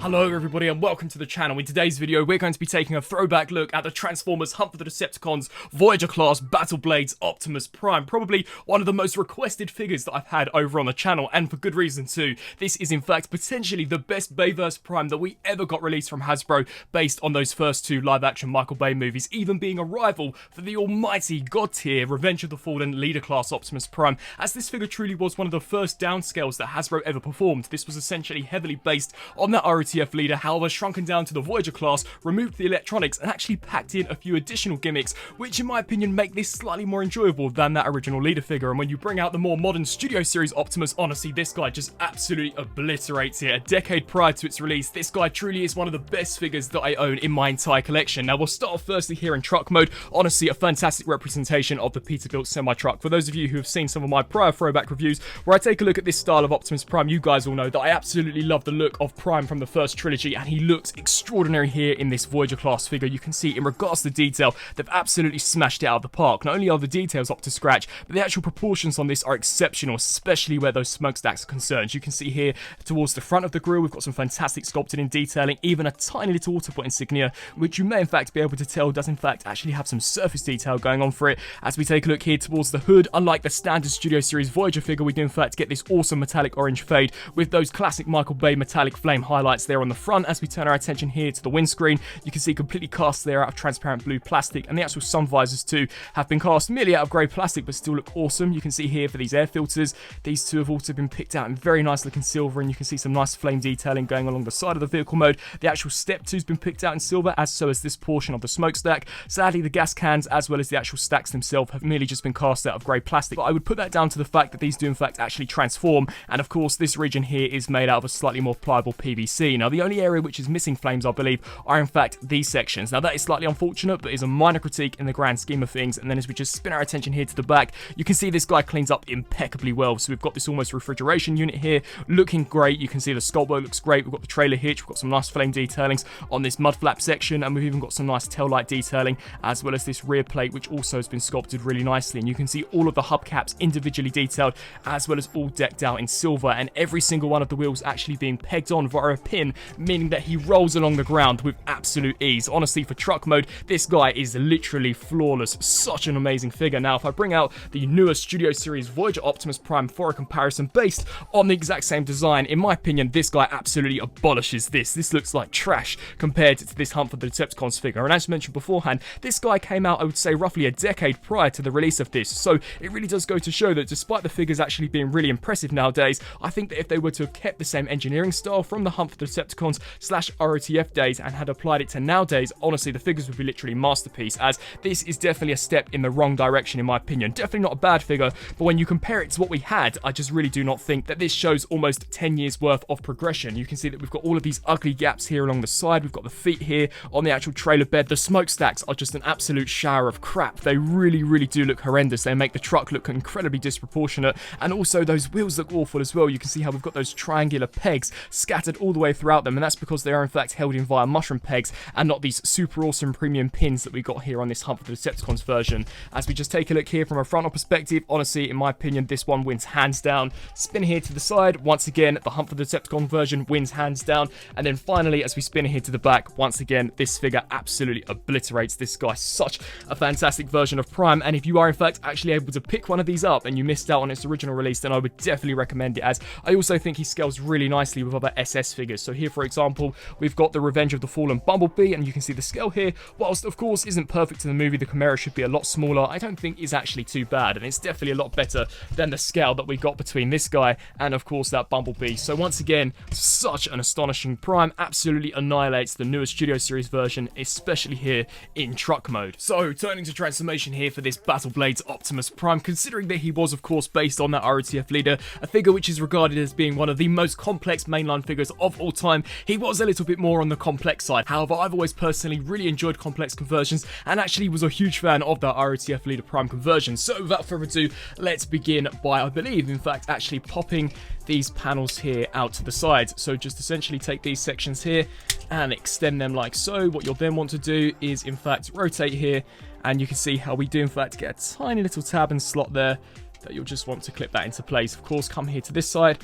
Hello everybody and welcome to the channel. In today's video we're going to be taking a throwback look at the Transformers Hunt for the Decepticons Voyager class Battle Blades Optimus Prime. Probably one of the most requested figures that I've had over on the channel, and for good reason too. This is in fact potentially the best Bayverse Prime that we ever got released from Hasbro, based on those first two live action Michael Bay movies, even being a rival for the almighty god tier Revenge of the Fallen Leader class Optimus Prime, as this figure truly was one of the first downscales that Hasbro ever performed. This was essentially heavily based on that ROTF leader, however shrunken down to the Voyager class, removed the electronics and actually packed in a few additional gimmicks, which in my opinion make this slightly more enjoyable than that original leader figure. And when you bring out the more modern Studio Series Optimus, honestly this guy just absolutely obliterates it. A decade prior to its release, this guy truly is one of the best figures that I own in my entire collection. Now we'll start off firstly here in truck mode. Honestly a fantastic representation of the Peterbilt semi-truck. For those of you who have seen some of my prior throwback reviews where I take a look at this style of Optimus Prime, you guys all know that I absolutely love the look of Prime from the first trilogy, and he looks extraordinary here in this Voyager class figure. You can see in regards to detail, they've absolutely smashed it out of the park. Not only are the details up to scratch, but the actual proportions on this are exceptional, especially where those smokestacks are concerned. You can see here towards the front of the grille, we've got some fantastic sculpted in detailing, even a tiny little Autobot insignia, which you may in fact be able to tell does in fact actually have some surface detail going on for it. As we take a look here towards the hood, unlike the standard Studio Series Voyager figure, we do in fact get this awesome metallic orange fade with those classic Michael Bay metallic flame highlights there on the front. As we turn our attention here to the windscreen, you can see completely cast there out of transparent blue plastic, and the actual sun visors too have been cast merely out of grey plastic but still look awesome. You can see here for these air filters, these two have also been picked out in very nice looking silver, and you can see some nice flame detailing going along the side of the vehicle mode. The actual step 2's been picked out in silver, as so has this portion of the smokestack. Sadly the gas cans as well as the actual stacks themselves have merely just been cast out of grey plastic, but I would put that down to the fact that these do in fact actually transform, and of course this region here is made out of a slightly more pliable PVC. Now the only area which is missing flames I believe are in fact these sections. Now that is slightly unfortunate but is a minor critique in the grand scheme of things. And then as we just spin our attention here to the back, you can see this guy cleans up impeccably well. So we've got this almost refrigeration unit here looking great. You can see the sculpt work looks great. We've got the trailer hitch, we've got some nice flame detailings on this mud flap section, and we've even got some nice tail light detailing, as well as this rear plate which also has been sculpted really nicely. And you can see all of the hubcaps individually detailed, as well as all decked out in silver, and every single one of the wheels actually being pegged on via a pin, meaning that he rolls along the ground with absolute ease. Honestly, for truck mode, this guy is literally flawless. Such an amazing figure. Now, if I bring out the newer Studio Series Voyager Optimus Prime for a comparison based on the exact same design, in my opinion, this guy absolutely abolishes this. This looks like trash compared to this Hunt for the Decepticons figure. And as mentioned beforehand, this guy came out, I would say, roughly a decade prior to the release of this. So it really does go to show that despite the figures actually being really impressive nowadays, I think that if they were to have kept the same engineering style from the Hunt for the Decepticons / ROTF days and had applied it to nowadays, honestly the figures would be literally masterpiece, as this is definitely a step in the wrong direction in my opinion. Definitely not a bad figure, but when you compare it to what we had, I just really do not think that this shows almost 10 years worth of progression. You can see that we've got all of these ugly gaps here along the side, we've got the feet here on the actual trailer bed. The smokestacks are just an absolute shower of crap. They really do look horrendous. They make the truck look incredibly disproportionate, and also those wheels look awful as well. You can see how we've got those triangular pegs scattered all the way throughout them, and that's because they are in fact held in via mushroom pegs and not these super awesome premium pins that we got here on this Hunt for the Decepticons version. As we just take a look here from a frontal perspective, honestly in my opinion this one wins hands down. Spin here to the side, once again the Hunt for the Decepticon version wins hands down, and then finally as we spin here to the back, once again this figure absolutely obliterates this guy. Such a fantastic version of Prime, and if you are in fact actually able to pick one of these up and you missed out on its original release, then I would definitely recommend it, as I also think he scales really nicely with other SS figures. So here for example we've got the Revenge of the Fallen Bumblebee, and you can see the scale here, whilst of course isn't perfect to the movie, the Chimera should be a lot smaller, I don't think is actually too bad, and it's definitely a lot better than the scale that we got between this guy and of course that Bumblebee. So once again, such an astonishing Prime, absolutely annihilates the newer Studio Series version, especially here in truck mode. So turning to transformation here for this Battle Blades Optimus Prime, considering that he was of course based on that ROTF leader, a figure which is regarded as being one of the most complex mainline figures of all time, he was a little bit more on the complex side. However, I've always personally really enjoyed complex conversions and actually was a huge fan of that ROTF leader Prime conversion. So without further ado, let's begin by, I believe in fact actually popping these panels here out to the sides. So just essentially take these sections here and extend them like so. What you'll then want to do is in fact rotate here, and you can see how we do in fact get a tiny little tab and slot there that you'll just want to clip that into place. Of course, come here to this side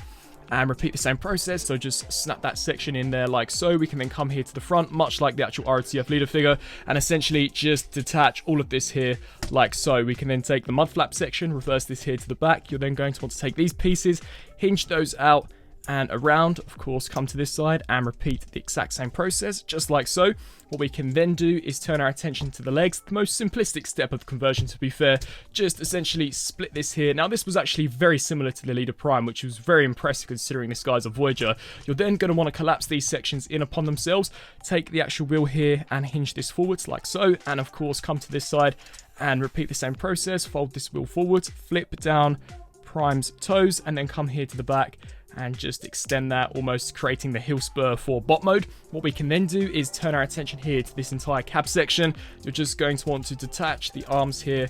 and repeat the same process. So just snap that section in there like so. We can then come here to the front, much like the actual RTF leader figure, and essentially just detach all of this here like so. We can then take the mud flap section, reverse this here to the back. You're then going to want to take these pieces, hinge those out and around, of course, come to this side and repeat the exact same process, just like so. What we can then do is turn our attention to the legs. The most simplistic step of conversion, to be fair, just essentially split this here. Now, this was actually very similar to the Leader Prime, which was very impressive considering this guy's a Voyager. You're then going to want to collapse these sections in upon themselves, take the actual wheel here and hinge this forwards like so, and of course, come to this side and repeat the same process. Fold this wheel forwards, flip down Prime's toes, and then come here to the back and just extend that, almost creating the heel spur for bot mode. What we can then do is turn our attention here to this entire cab section. You're just going to want to detach the arms here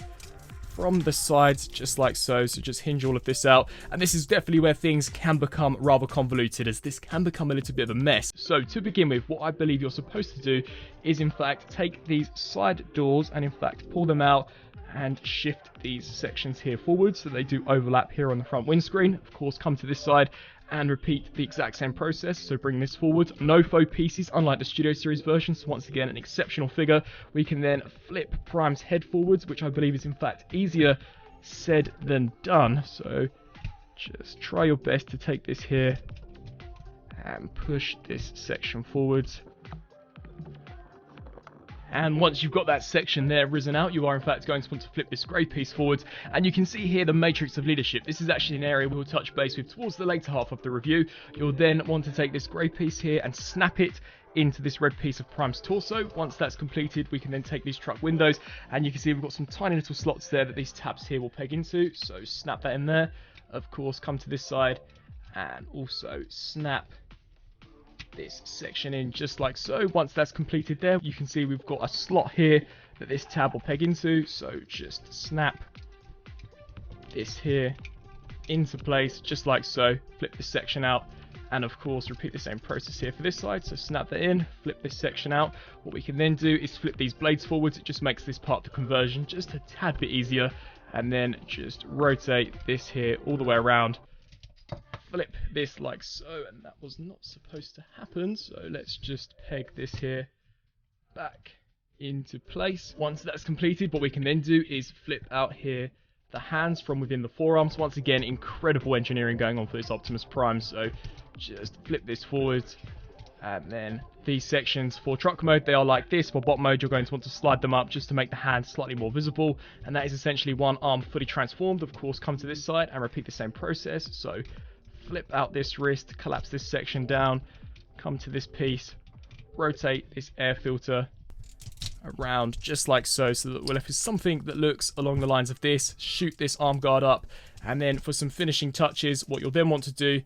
from the sides, just like so. So just hinge all of this out. And this is definitely where things can become rather convoluted, as this can become a little bit of a mess. So to begin with, what I believe you're supposed to do is in fact take these side doors and in fact pull them out and shift these sections here forward so they do overlap here on the front windscreen. Of course, come to this side and repeat the exact same process. So bring this forward. No faux pieces, unlike the Studio Series version. So once again, an exceptional figure. We can then flip Prime's head forwards, which I believe is in fact easier said than done. So just try your best to take this here and push this section forwards. And once you've got that section there risen out, you are in fact going to want to flip this grey piece forwards. And you can see here the matrix of leadership. This is actually an area we'll touch base with towards the later half of the review. You'll then want to take this grey piece here and snap it into this red piece of Prime's torso. Once that's completed, we can then take these truck windows, and you can see we've got some tiny little slots there that these tabs here will peg into. So snap that in there. Of course, come to this side and also snap this section in just like so. Once that's completed there, you can see we've got a slot here that this tab will peg into. So just snap this here into place just like so. Flip this section out, and of course repeat the same process here for this side. So snap that in, flip this section out. What we can then do is flip these blades forwards. It just makes this part of the conversion just a tad bit easier, and then just rotate this here all the way around. Flip this like so, and that was not supposed to happen, so let's just peg this here back into place. Once that's completed, what we can then do is flip out here the hands from within the forearms. Once again, incredible engineering going on for this Optimus Prime. So just flip this forward, and then these sections for truck mode, they are like this. For bot mode, you're going to want to slide them up just to make the hands slightly more visible, and that is essentially one arm fully transformed. Of course, come to this side and repeat the same process. So flip out this wrist, collapse this section down, come to this piece, rotate this air filter around just like so, so that we're left with something that looks along the lines of this. Shoot this arm guard up, and then for some finishing touches, what you'll then want to do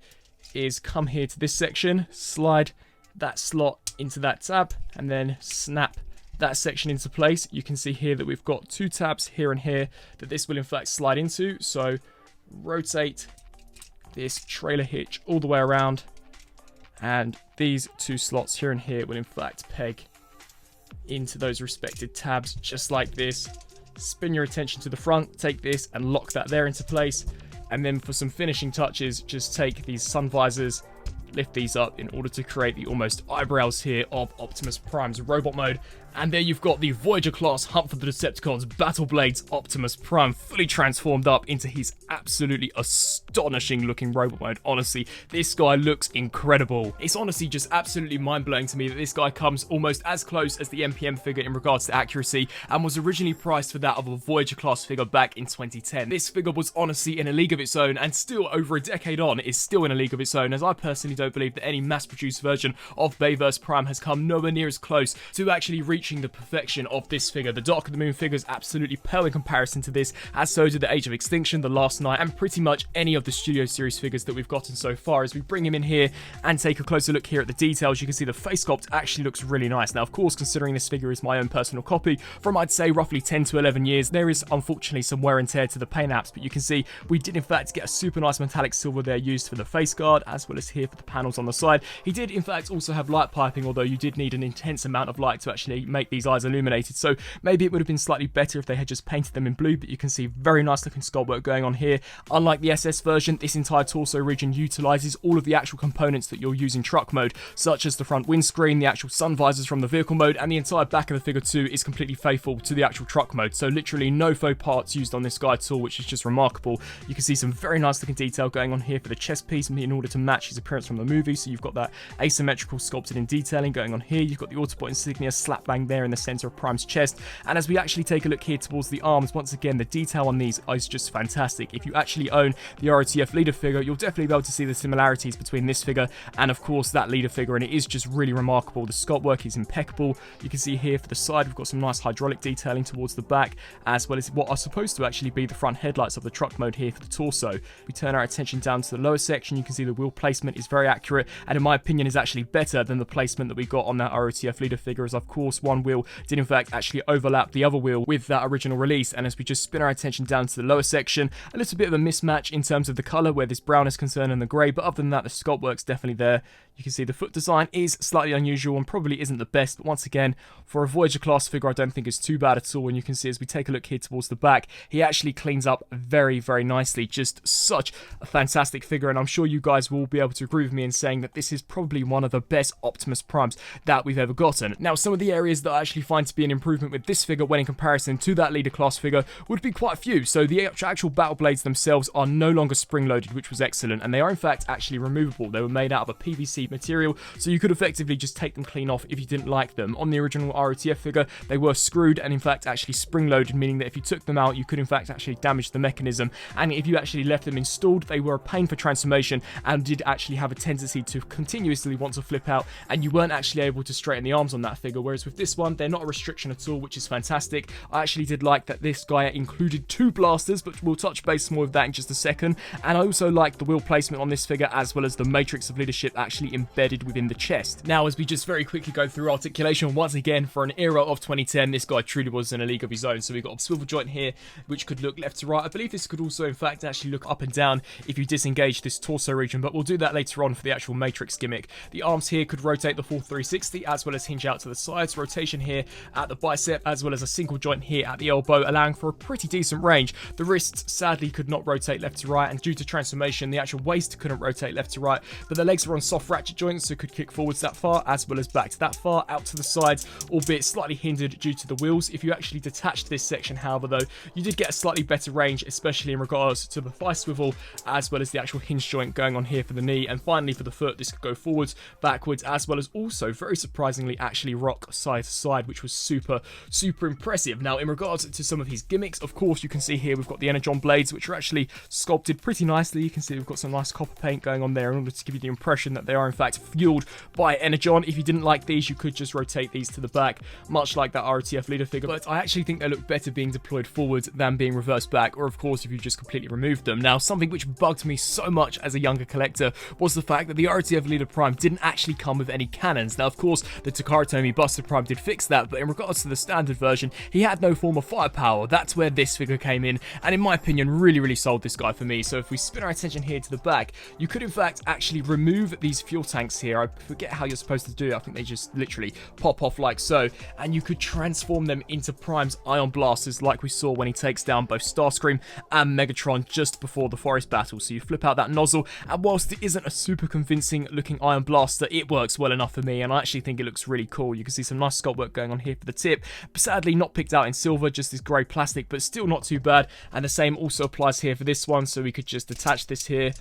is come here to this section, slide that slot into that tab, and then snap that section into place. You can see here that we've got two tabs here and here that this will in fact slide into. So rotate this trailer hitch all the way around, and these two slots here and here will in fact peg into those respected tabs just like this. Spin your attention to the front, take this and lock that there into place, and then for some finishing touches, just take these sun visors, lift these up in order to create the almost eyebrows here of Optimus Prime's robot mode. And there you've got the Voyager class Hunt for the Decepticons Battle Blades Optimus Prime fully transformed up into his absolutely astonishing looking robot mode. Honestly, this guy looks incredible. It's honestly just absolutely mind-blowing to me that this guy comes almost as close as the MPM figure in regards to accuracy, and was originally priced for that of a Voyager class figure back in 2010. This figure was honestly in a league of its own, and still over a decade on is still in a league of its own, as I personally don't believe that any mass-produced version of Bayverse Prime has come nowhere near as close to actually reaching the perfection of this figure. The Dark of the Moon figures absolutely pale in comparison to this, as so did the Age of Extinction, the Last Night, and pretty much any of the Studio Series figures that we've gotten so far. As we bring him in here and take a closer look here at the details, you can see the face sculpt actually looks really nice. Now, of course, considering this figure is my own personal copy from, I'd say, roughly 10 to 11 years, there is unfortunately some wear and tear to the paint apps, but you can see we did in fact get a super nice metallic silver there used for the face guard, as well as here for the panels on the side. He did in fact also have light piping, although you did need an intense amount of light to actually make these eyes illuminated. So maybe it would have been slightly better if they had just painted them in blue, but you can see very nice looking sculpt work going on here. Unlike the SS version, this entire torso region utilizes all of the actual components that you'll use in truck mode, such as the front windscreen, the actual sun visors from the vehicle mode, and the entire back of the figure too is completely faithful to the actual truck mode. So literally no faux parts used on this guy at all, which is just remarkable. You can see some very nice looking detail going on here for the chest piece in order to match his appearance from the movie. So you've got that asymmetrical sculpted in detailing going on here. You've got the Autobot insignia slap bang there in the center of Prime's chest. And as we actually take a look here towards the arms, once again, the detail on these is just fantastic. If you actually own the ROTF leader figure, you'll definitely be able to see the similarities between this figure and, of course, that leader figure, and it is just really remarkable. The sculpt work is impeccable. You can see here for the side, we've got some nice hydraulic detailing towards the back, as well as what are supposed to actually be the front headlights of the truck mode here for the torso. We turn our attention down to the lower section. You can see the wheel placement is very accurate, and in my opinion is actually better than the placement that we got on that ROTF leader figure, as of course one wheel did in fact actually overlap the other wheel with that original release. And as we just spin our attention down to the lower section, a little bit of a mismatch in terms of the color where this brown is concerned and the grey, but other than that the sculpt work's definitely there. You can see the foot design is slightly unusual and probably isn't the best, but once again, for a Voyager class figure, I don't think it's too bad at all. And you can see as we take a look here towards the back, he actually cleans up very, very nicely. Just such a fantastic figure, and I'm sure you guys will be able to agree with me in saying that this is probably one of the best Optimus Primes that we've ever gotten. Now, some of the areas that I actually find to be an improvement with this figure when in comparison to that leader class figure would be quite a few. So the actual battle blades themselves are no longer spring-loaded, which was excellent, and they are in fact actually removable. They were made out of a PVC material, so you could effectively just take them clean off if you didn't like them. On the original ROTF figure, they were screwed and in fact actually spring-loaded, meaning that if you took them out, you could in fact actually damage the mechanism, and if you actually left them installed, they were a pain for transformation and did actually have a tendency to continuously want to flip out, and you weren't actually able to straighten the arms on that figure, whereas with this one, they're not a restriction at all, which is fantastic. I actually did like that this guy included 2 blasters, but we'll touch base more of that in just a second. And I also like the wheel placement on this figure, as well as the matrix of leadership actually embedded within the chest. Now, as we just very quickly go through articulation once again, for an era of 2010, this guy truly was in a league of his own. So we've got a swivel joint here, which could look left to right. I believe this could also in fact actually look up and down if you disengage this torso region, but we'll do that later on for the actual matrix gimmick. The arms here could rotate the full 360, as well as hinge out to the sides. Rotation here at the bicep, as well as a single joint here at the elbow, allowing for a pretty decent range. The wrists sadly could not rotate left to right, and due to transformation, the actual waist couldn't rotate left to right, but the legs are on soft ratchet joints, so could kick forwards that far, as well as back to that far, out to the sides, albeit slightly hindered due to the wheels. If you actually detached this section, however, though, you did get a slightly better range, especially in regards to the thigh swivel, as well as the actual hinge joint going on here for the knee. And finally for the foot, this could go forwards, backwards, as well as also, very surprisingly, actually rock side to side, which was super impressive. Now, in regards to some of his gimmicks, of course, you can see here we've got the Energon Blades, which are actually sculpted pretty nicely. You can see we've got some nice copper paint going on there in order to give you the impression that they are in fact fueled by Energon. If you didn't like these, you could just rotate these to the back, much like that ROTF leader figure, but I actually think they look better being deployed forward than being reversed back, or of course if you just completely removed them. Now, something which bugged me so much as a younger collector was the fact that the ROTF leader Prime didn't actually come with any cannons. Now, of course, the Takara Tomy Buster Prime did fix that, but in regards to the standard version, he had no form of firepower. That's where this figure came in, and in my opinion, really sold this guy for me. So if we spin our attention here to the back, you could in fact actually remove these fuel tanks here. I forget how you're supposed to do it. I think they just literally pop off like so, and you could transform them into Prime's ion blasters like we saw when he takes down both Starscream and Megatron just before the forest battle. So you flip out that nozzle, and whilst it isn't a super convincing looking ion blaster, it works well enough for me, and I actually think it looks really cool. You can see some nice sculpt work going on here for the tip, but sadly not picked out in silver, just this grey plastic, but still not too bad. And the same also applies here for this one, so we could just attach this here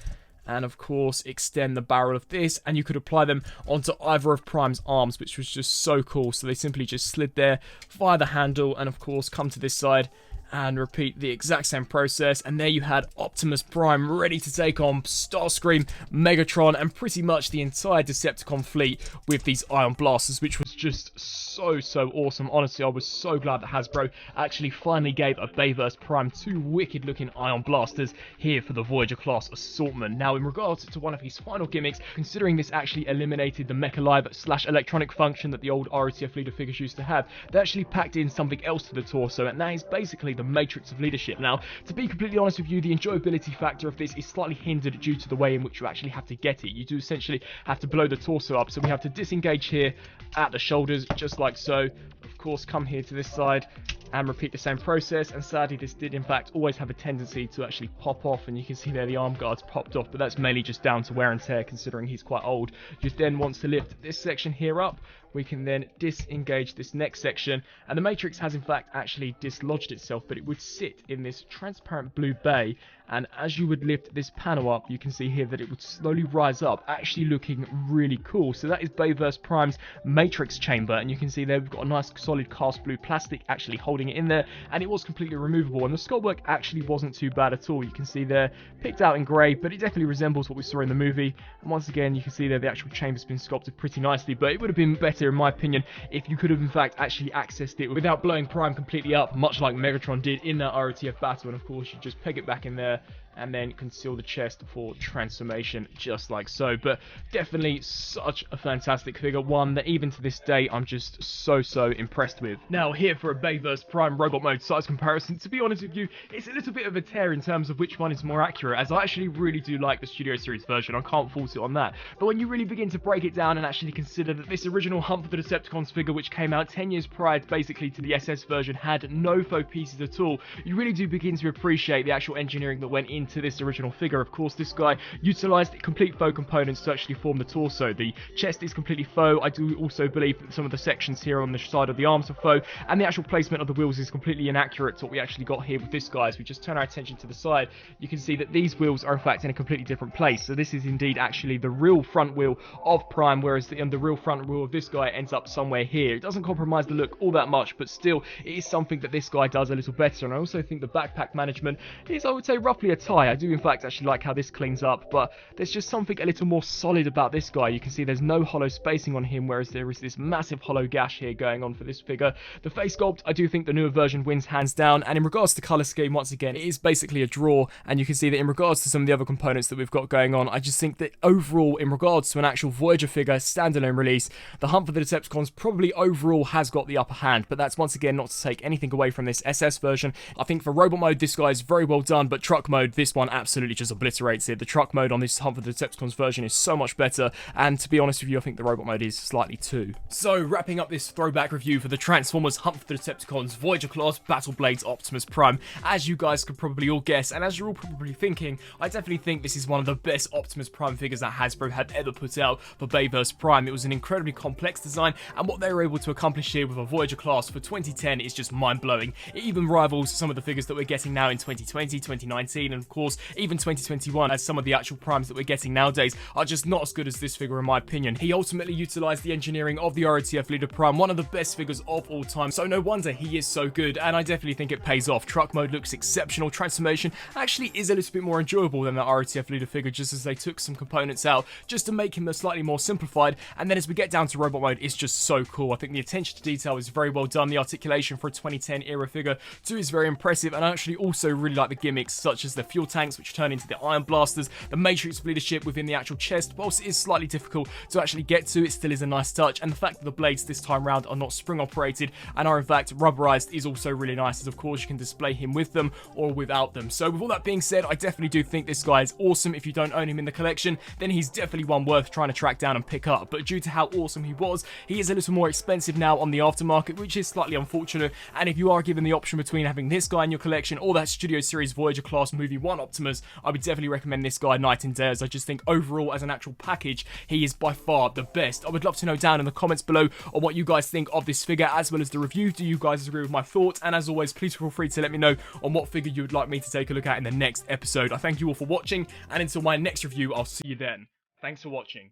and of course extend the barrel of this, and you could apply them onto either of Prime's arms, which was just so cool. So they simply just slid there via the handle, and of course come to this side and repeat the exact same process, and there you had Optimus Prime ready to take on Starscream, Megatron, and pretty much the entire Decepticon fleet with these ion blasters, which was just so awesome. Honestly, I was so glad that Hasbro actually finally gave a Bayverse Prime 2 wicked looking ion blasters here for the Voyager class assortment. Now, in regards to one of his final gimmicks, considering this actually eliminated the Mecha Live / electronic function that the old ROTF leader figures used to have, they actually packed in something else to the torso, and that is basically the matrix of leadership. Now, to be completely honest with you, the enjoyability factor of this is slightly hindered due to the way in which you actually have to get it. You do essentially have to blow the torso up, so we have to disengage here at the shoulders, just like so. Of course, come here to this side and repeat the same process, and sadly this did in fact always have a tendency to actually pop off, and you can see there the arm guards popped off, but that's mainly just down to wear and tear considering he's quite old. You then want to lift this section here up. We can then disengage this next section, and the matrix has in fact actually dislodged itself, but it would sit in this transparent blue bay, and as you would lift this panel up, you can see here that it would slowly rise up, actually looking really cool. So that is Bayverse Prime's matrix chamber, and you can see there we've got a nice solid cast blue plastic actually holding it in there, and it was completely removable, and the sculpt work actually wasn't too bad at all. You can see there picked out in grey, but it definitely resembles what we saw in the movie, and once again you can see there the actual chamber's been sculpted pretty nicely, but it would have been better in my opinion if you could have in fact actually accessed it without blowing Prime completely up, much like Megatron did in that ROTF battle. And of course you just peg it back in there and then conceal the chest for transformation, just like so. But definitely such a fantastic figure, one that even to this day I'm just so impressed with. Now here for a Bayverse Prime robot mode size comparison, to be honest with you, it's a little bit of a tear in terms of which one is more accurate, as I actually really do like the Studio Series version, I can't fault it on that. But when you really begin to break it down and actually consider that this original Hunt for the Decepticons figure, which came out 10 years prior basically to the SS version, had no faux pieces at all, you really do begin to appreciate the actual engineering that went into this original figure. Of course, this guy utilized complete faux components to actually form the torso. The chest is completely faux. I do also believe that some of the sections here on the side of the arms are faux, and the actual placement of the wheels is completely inaccurate to what we actually got here with this guy. As we just turn our attention to the side, you can see that these wheels are in fact in a completely different place. So this is indeed actually the real front wheel of Prime, whereas the real front wheel of this guy ends up somewhere here. It doesn't compromise the look all that much, but still it is something that this guy does a little better. And I also think the backpack management is, I would say, roughly a tie. I do in fact actually like how this cleans up, but there's just something a little more solid about this guy. You can see there's no hollow spacing on him, whereas there is this massive hollow gash here going on for this figure. The face sculpt, I do think the newer version wins hands down, and in regards to colour scheme, once again, it is basically a draw, and you can see that in regards to some of the other components that we've got going on, I just think that overall, in regards to an actual Voyager figure standalone release, the Hunt for the Decepticons probably overall has got the upper hand, but that's once again not to take anything away from this SS version. I think for robot mode, this guy is very well done, but truck mode, this one absolutely just obliterates it. The truck mode on this Hunt for the Decepticons version is so much better, and to be honest with you, I think the robot mode is slightly too. So, wrapping up this throwback review for the Transformers Hunt for the Decepticons Voyager Class Battle Blades Optimus Prime, as you guys could probably all guess, and as you're all probably thinking, I definitely think this is one of the best Optimus Prime figures that Hasbro had ever put out for Bayverse Prime. It was an incredibly complex design, and what they were able to accomplish here with a Voyager Class for 2010 is just mind-blowing. It even rivals some of the figures that we're getting now in 2020, 2019, and of course, even 2021, as some of the actual primes that we're getting nowadays are just not as good as this figure in my opinion. He ultimately utilized the engineering of the ROTF Leader Prime, one of the best figures of all time, so no wonder he is so good, and I definitely think it pays off. Truck mode looks exceptional, transformation actually is a little bit more enjoyable than the ROTF Leader figure, just as they took some components out just to make him a slightly more simplified, and then as we get down to robot mode, it's just so cool. I think the attention to detail is very well done, the articulation for a 2010 era figure too is very impressive, and I actually also really like the gimmicks such as the fuel tanks which turn into the iron blasters, the matrix of leadership within the actual chest. Whilst it is slightly difficult to actually get to, it still is a nice touch, and the fact that the blades this time round are not spring operated and are in fact rubberized is also really nice, as of course you can display him with them or without them. So with all that being said, I definitely do think this guy is awesome. If you don't own him in the collection, then he's definitely one worth trying to track down and pick up, but due to how awesome he was, he is a little more expensive now on the aftermarket, which is slightly unfortunate. And if you are given the option between having this guy in your collection or that Studio Series Voyager Class Movie 1 Optimus, I would definitely recommend this guy night and day, as I just think overall as an actual package, he is by far the best. I would love to know down in the comments below on what you guys think of this figure as well as the review. Do you guys agree with my thoughts? And as always, please feel free to let me know on what figure you would like me to take a look at in the next episode. I thank you all for watching, and until my next review, I'll see you then. Thanks for watching.